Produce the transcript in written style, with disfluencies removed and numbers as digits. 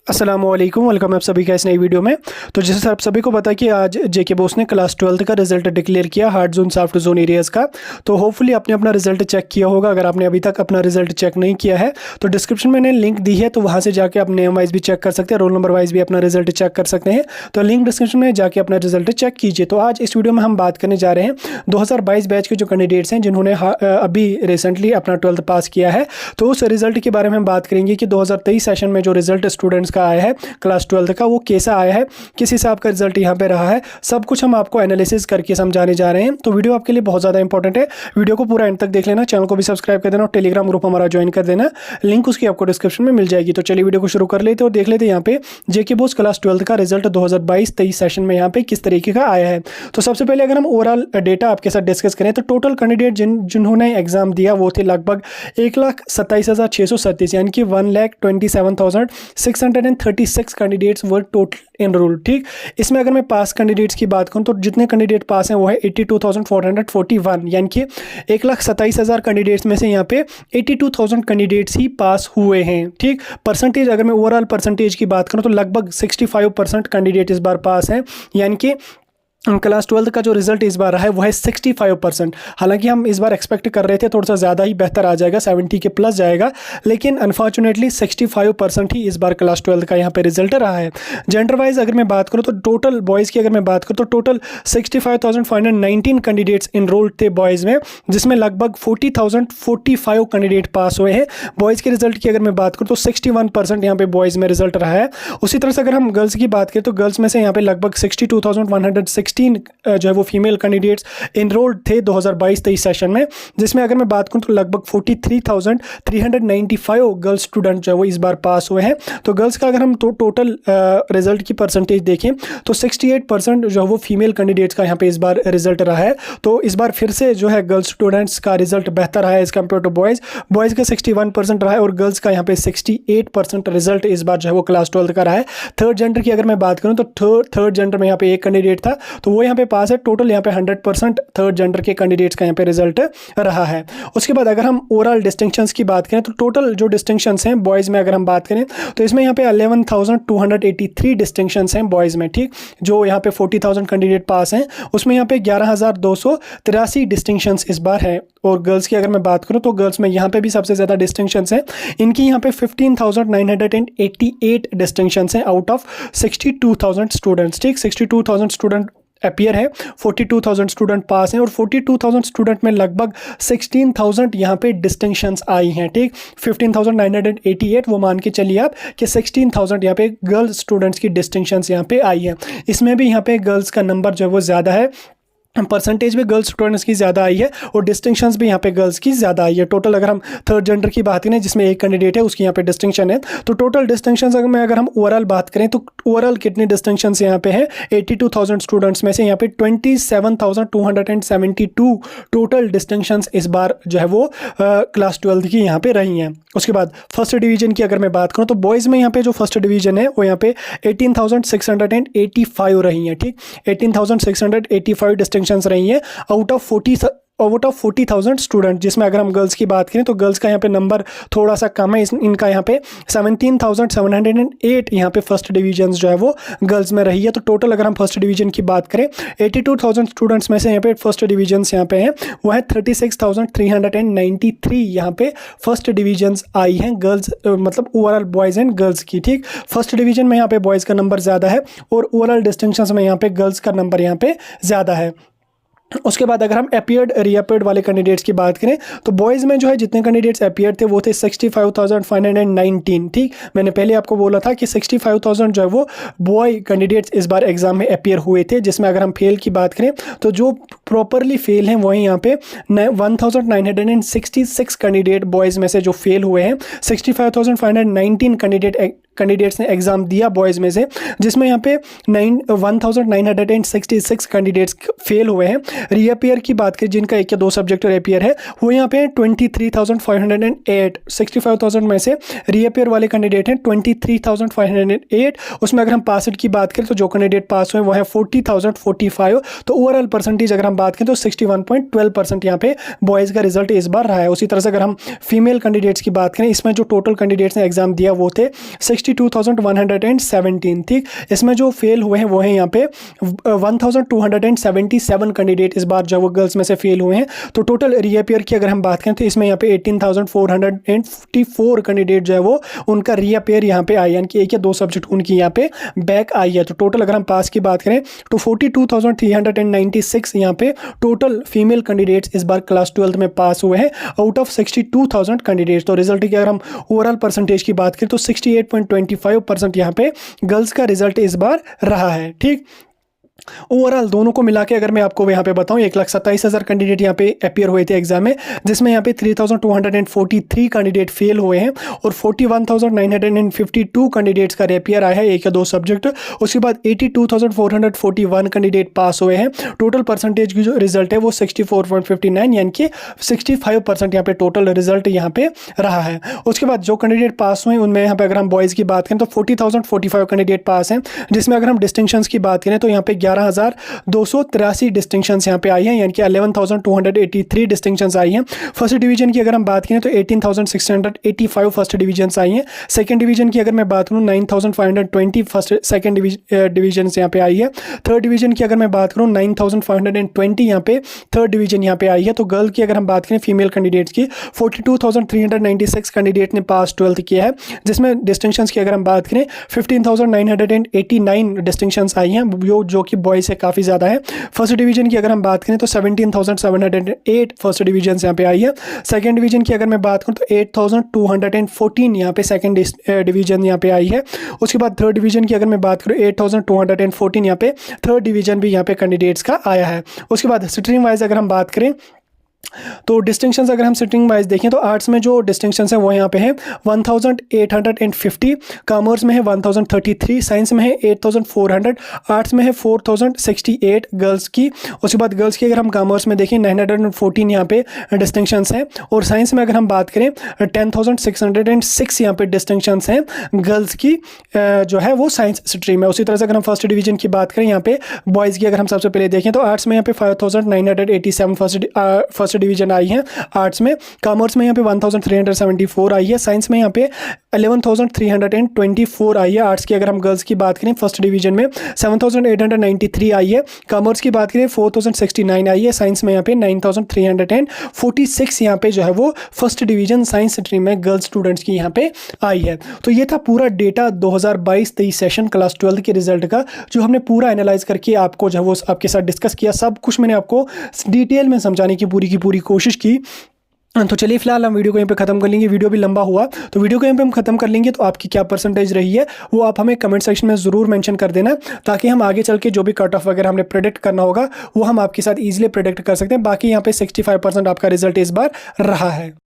अस्सलामुअलैकुम, वेलकम आप सभी का इस नई वीडियो में। तो जैसे आप सभी को पता है कि आज जेके बोस ने क्लास 12th का रिजल्ट डिक्लेयर किया hard zone soft zone areas का। तो होपफुली आपने अपना रिजल्ट चेक किया होगा। अगर आपने अभी तक अपना रिजल्ट चेक नहीं किया है तो डिस्क्रिप्शन में मैंने लिंक दी है, तो वहाँ से जाके आप नेम वाइज भी चेक कर सकते हैं, रोल नंबर वाइज भी अपना रिजल्ट चेक कर सकते हैं। तो लिंक डिस्क्रिप्शन में जाके अपना रिजल्ट चेक कीजिए। तो आज इस वीडियो में हम बात करने जा रहे हैं 2022 बैच के जो कैंडिडेट्स हैं जिन्होंने अभी रिसेंटली अपना 12th पास किया है। तो उस रिजल्ट के बारे में हम बात करेंगे कि 2023 सेशन में जो रिजल्ट स्टूडेंट्स का आया है क्लास 12th का, वो कैसा आया है, किस हिसाब का रिजल्ट यहाँ पे रहा है, सब कुछ हम आपको एनालिसिस करके समझाने जा रहे हैं। तो वीडियो आपके लिए बहुत ज़्यादा इंपॉर्टेंट है, वीडियो को पूरा एंड तक देख लेना, चैनल को भी सब्सक्राइब कर देना और टेलीग्राम ग्रुप हमारा ज्वाइन कर देना, लिंक उसकी आपको डिस्क्रिप्शन में मिल जाएगी। तो चलिए वीडियो को शुरू कर लेते हैं और देख लेते हैं यहाँ पे जेके बोस क्लास 12th का रिजल्ट 2022-23 सेशन में यहाँ पे किस तरीके का आया है। तो सबसे पहले अगर हम ओवरऑल डेटा आपके साथ डिस्कस करें तो टोटल कैंडिडेट जिन्होंने एग्जाम दिया वो थे लगभग 1,27,637, यानी कि 1,27,636 कैंडिडेट्स वर टोटल एनरोल्ड। ठीक, इसमें अगर मैं पास कैंडिडेट्स की बात करूं तो जितने कैंडिडेट पास हैं वो है 82,441, यानी कि 1,27,000 कैंडिडेट्स में से यहाँ पे 82,000 कैंडिडेट्स ही पास हुए हैं। ठीक, परसेंटेज अगर मैं ओवरऑल परसेंटेज की बात करूं तो लगभग 65% कैंडिडेट इस बार पास हैं, यानी कि क्लास 12th का जो रिजल्ट इस बार रहा है वो है 65%। हालांकि हम इस बार एक्सपेक्ट कर रहे थे थोड़ा सा ज़्यादा ही बेहतर आ जाएगा, 70 के प्लस जाएगा, लेकिन अनफॉर्चुनेटली 65% ही इस बार क्लास 12th का यहाँ पे रिजल्ट रहा है। जेंडर वाइज अगर मैं बात करूँ तो टोटल बॉयज़ की अगर मैं बात करूँ तो टोटल 65,519 कैंडिडेट्स इनरोल्ड थे बॉयज़ में, जिसमें लगभग 40,045 कैंडिडेट पास हुए हैं। बॉयज़ के रिजल्ट की अगर मैं बात करूँ तो 61% यहाँ पे बॉयज़ में रिजल्ट रहा है। उसी तरह से अगर हम गर्ल्स की बात करें तो गर्ल्स में से यहाँ पे लगभग 62,116 जो है वो फीमेल कैंडिडेट्स इनरोल्ड थे 2022-23 सेशन में, जिसमें अगर मैं बात करूं तो लगभग 43,395 गर्ल्स स्टूडेंट जो है वो इस बार पास हुए हैं। तो गर्ल्स का अगर हम टोटल रिजल्ट की परसेंटेज देखें तो 68% जो है वो फीमेल कैंडिडेट्स का यहाँ पे इस बार रिजल्ट रहा है। तो इस बार फिर से जो है गर्ल्स स्टूडेंट्स का रिजल्ट बेहतर रहा है as compared to boys. Boys का 61% रहा है और गर्ल्स का यहाँ पे 68% रिजल्ट इस बार जो है वो क्लास 12th का रहा है। थर्ड जेंडर की अगर मैं बात करूँ तो थर्ड जेंडर में यहाँ पे एक कैंडिडेट था तो वो यहाँ पे पास है। टोटल यहाँ पे 100% थर्ड जेंडर के कैंडिडेट्स का यहाँ पे रिजल्ट रहा है। उसके बाद अगर हम ओवरऑल डिस्टिंक्शंस की बात करें तो टोटल जो डिस्टिंक्शंस हैं बॉयज़ में अगर हम बात करें तो इसमें यहाँ पे 11,283 डिस्टिंक्शंस हैं बॉयज़ में। ठीक, जो यहाँ पे 40,000 कैंडिडेट पास हैं उसमें यहाँ पे 11,283 डिस्टिंक्शंस इस बार है। और गर्ल्स की अगर मैं बात करूँ तो गर्ल्स में यहाँ पे भी सबसे ज़्यादा डिस्टिंक्शंस हैं, इनकी यहाँ पे 15,988 डिस्टिंक्शंस हैं आउट ऑफ 62,000 स्टूडेंट्स। ठीक, 62,000 स्टूडेंट अपीयर है, 42,000 स्टूडेंट पास हैं और 42,000 स्टूडेंट में लगभग 16,000 यहाँ पे डिस्टिंक्शंस आई हैं। ठीक, 15,988 वो मान के चलिए आप कि 16,000 यहाँ पे गर्ल्स स्टूडेंट्स की डिस्टिंक्शंस यहाँ पे आई हैं। इसमें भी यहाँ पे गर्ल्स का नंबर जो है वो ज़्यादा है, परसेंटेज भी गर्ल्स स्टूडेंट्स की ज़्यादा आई है और डिस्टिंक्शंस भी यहाँ पे गर्ल्स की ज़्यादा आई है। टोटल अगर हम थर्ड जेंडर की बात करें जिसमें एक कैंडिडेट है उसकी यहाँ पे डिस्टिंक्शन है, तो टोटल डिस्टिंक्शंस अगर हम ओवरऑल बात करें तो ओवरऑल कितने डिस्टिंक्शंस यहाँ पे हैं 82,000 स्टूडेंट्स में से यहाँ पे 27,272 टोटल डिस्टिंक्शंस इस बार जो है वो क्लास 12th की यहाँ पे रही हैं। उसके बाद फर्स्ट डिवीजन की अगर मैं बात करूँ तो बॉयज़ में यहाँ पे जो फर्स्ट डिवीजन है वो यहाँ पे 18,685 रही हैं। ठीक, 18,685 डिस्टिंक्शंस रही हैं आउट ऑफ 40,000 स्टूडेंट, जिसमें अगर हम गर्ल्स की बात करें तो गर्ल्स का यहाँ पे नंबर थोड़ा सा कम है, इनका यहाँ पे 17,708 यहाँ पे फर्स्ट डिवीजन जो है वो गर्ल्स में रही है। तो टोटल अगर हम फर्स्ट डिवीजन की बात करें 82,000 स्टूडेंट्स में से यहाँ पे फर्स्ट डिवीजन यहाँ पे हैं वो है 36,393 यहाँ पे फर्स्ट डिवीजन आई हैं गर्ल्स, मतलब ओवरऑल बॉयज़ एंड गर्ल्स की। ठीक, फर्स्ट डिवीजन में यहाँ पे बॉयज़ का नंबर ज़्यादा है और ओवरऑल डिस्टिंक्शंस में यहाँ पे गर्ल्स का नंबर यहाँ पे ज़्यादा है। उसके बाद अगर हम अपीयर्ड रीअपीयर्ड वाले कैंडिडेट्स की बात करें तो बॉयज़ में जो है जितने कैंडिडेट्स अपीयर्ड थे वो थे 65,519। ठीक, मैंने पहले आपको बोला था कि 65,000 जो है वो बॉय कैंडिडेट्स इस बार एग्जाम में अपीयर हुए थे, जिसमें अगर हम फेल की बात करें तो जो प्रॉपरली फेल हैं वहीं यहाँ पे 1,966 कैंडिडेट बॉयज़ में से जो फेल हुए हैं। 65,519 कैंडिडेट्स ने एग्ज़ाम दिया बॉयज़ में से, जिसमें यहाँ पे 1,966 कैंडिडेट्स फेल हुए हैं। रीअपीयर की बात करें जिनका एक या दो सब्जेक्ट रीअपीयर है वो यहाँ पे 23,508, 65,000 में से रीअपीयर वाले कैंडिडेट हैं 23,508। उसमें अगर हम पास की बात करें तो जो कैंडिडेट पास हुए वो है 40,045। तो ओवरऑल परसेंटेज अगर हम बात करें तो 61.12% यहाँ पे बॉयज़ का रिजल्ट इस बार रहा है। उसी तरह से अगर हम फीमेल कैंडिडेट्स की बात करें, इसमें जो टोटल कैंडिडेट्स ने एग्जाम दिया वो थे 62,117, ठीक। इसमें जो फेल हुए हैं वो हैं यहाँ पे 1,277 कैंडिडेट इस बार जो वो गर्ल्स में से फेल हुए हैं। तो टोटल रीअपियर की अगर हम बात करें तो इसमें यहाँ पे 18,454 कैंडिडेट जो है वो उनका रीअपियर यहाँ पे आई, यानी कि एक या दो सब्जेक्ट उनकी यहाँ पे बैक आई है। तो टोटल अगर हम पास की बात करें तो 42,396 यहाँ पे टोटल फीमेल कैंडिडेट्स इस बार क्लास 12th में पास हुए हैं आउट ऑफ 62,000 कैंडिडेट्स। तो रिजल्ट की अगर हम ओवरऑल परसेंटेज की बात करें तो 68.25% यहाँ पे गर्ल्स का रिजल्ट इस बार रहा है, ठीक। ओवरऑल दोनों को मिला के अगर मैं आपको यहाँ पे बताऊँ 1,27,000 कैंडिडेट यहाँ पे अपियर हुए थे एग्जाम में, जिसमें यहाँ पे 3,243 कैंडिडेट फेल हुए हैं और 41,952 कैंडिडेट्स का रेपियर आया है एक या दो सब्जेक्ट। उसके बाद 82,441 कैंडिडेट पास हुए हैं। टोटल परसेंटेज की जो रिजल्ट है वो 64.59 यानी कि 65% यहाँ पे टोटल रिजल्ट यहाँ पे रहा है। उसके बाद जो कैंडिडेट पास हुए उनमें यहाँ पे अगर हम बॉयज़ की बात करें तो 40,045 कैंडिडेट पास हैं, जिसमें अगर हम डिस्टिंक्शंस की बात करें तो यहाँ पे 11,283 डिस्टिंक्शंस यहाँ पे आई हैं, यानी कि 11,283 डिस्टिंक्शंस आई हैं। फर्स्ट डिवीजन की अगर हम बात करें तो 18,685 फर्स्ट डिवीजन्स आई हैं। सेकंड डिवीजन की अगर मैं बात करूँ 9,520 फर्स्ट सेकंड डिवीजन यहाँ पे आई है। थर्ड डिवीजन की अगर मैं बात करूँ 9,520 यहाँ पे थर्ड डिवीजन यहाँ पे आई है। तो गर्ल की अगर हम बात करें फीमेल कैंडिडेट्स की 42,396 कैंडिडेट ने पास 12th किया है, जिसमें डिस्टिंक्शंस की अगर हम बात करें 15,989 डिस्टिंक्शंस आई हैं जो कि बॉयज़ से काफ़ी ज़्यादा है। फर्स्ट डिवीजन की अगर हम बात करें तो 17,708 फर्स्ट डिवीजन यहाँ पे आई है। सेकंड डिवीजन की अगर मैं बात करूँ तो 8,214 यहाँ पे सेकंड डिवीजन यहाँ पे आई है। उसके बाद थर्ड डिवीजन की अगर मैं बात करूँ 8,214 यहाँ पे थर्ड डिवीजन भी यहाँ पे कैंडिडेट्स का आया है। उसके बाद स्ट्रीम वाइज अगर हम बात करें तो डिस्टिंक्शंस अगर हम सिटिंग वाइज देखें तो आर्ट्स में जो डिस्टिंक्शंस हैं वो यहाँ पे हैं 1,850, कॉमर्स में है 1,033, साइंस में है 8,400, आर्ट्स में है 4,068 गर्ल्स की। उसके बाद गर्ल्स की अगर हम कॉमर्स में देखें 914 यहाँ पे डिस्टिंक्शंस हैं और साइंस में अगर हम बात करें 10,606 यहाँ पे डिस्टिंक्शंस हैं गर्ल्स की जो है वो साइंस स्ट्रीम है। उसी तरह से अगर हम फर्स्ट डिवीजन की बात करें यहाँ पे बॉयज़ की अगर हम सबसे पहले देखें तो आर्ट्स में यहाँ पे 5,987 फर्स्ट डिवीजन आई है आर्ट्स में, कॉमर्स में यहाँ पे 1,374 आई है, साइंस में यहाँ पे 11,324 आई है। आर्ट्स की अगर हम गर्ल्स की बात करें फर्स्ट डिवीजन में 7,893 आई है, कॉमर्स की बात करें 4,069 आई है, साइंस में यहाँ पे 9,346 यहाँ पे जो है वो फर्स्ट डिवीजन साइंस स्ट्रीम में गर्ल्स स्टूडेंट्स की यहाँ पे आई है। तो ये था पूरा डेटा 2022-23 सेशन क्लास 12 के रिजल्ट का, जो हमने पूरा एनालाइज करके आपको जो है वो आपके साथ डिस्कस किया। सब कुछ मैंने आपको डिटेल में समझाने की पूरी कोशिश की। तो चलिए फिलहाल हम वीडियो को यहीं पे ख़त्म कर लेंगे। वीडियो भी लंबा हुआ तो वीडियो को यहीं पे हम ख़त्म कर लेंगे। तो आपकी क्या परसेंटेज रही है वो आप हमें कमेंट सेक्शन में ज़रूर मेंशन कर देना, ताकि हम आगे चल के जो भी कट ऑफ वगैरह हमने प्रेडिक्ट करना होगा वो हम आपके साथ ईजिली प्रेडिक्ट कर सकते हैं। बाकी यहाँ पे 65% आपका रिजल्ट इस बार रहा है।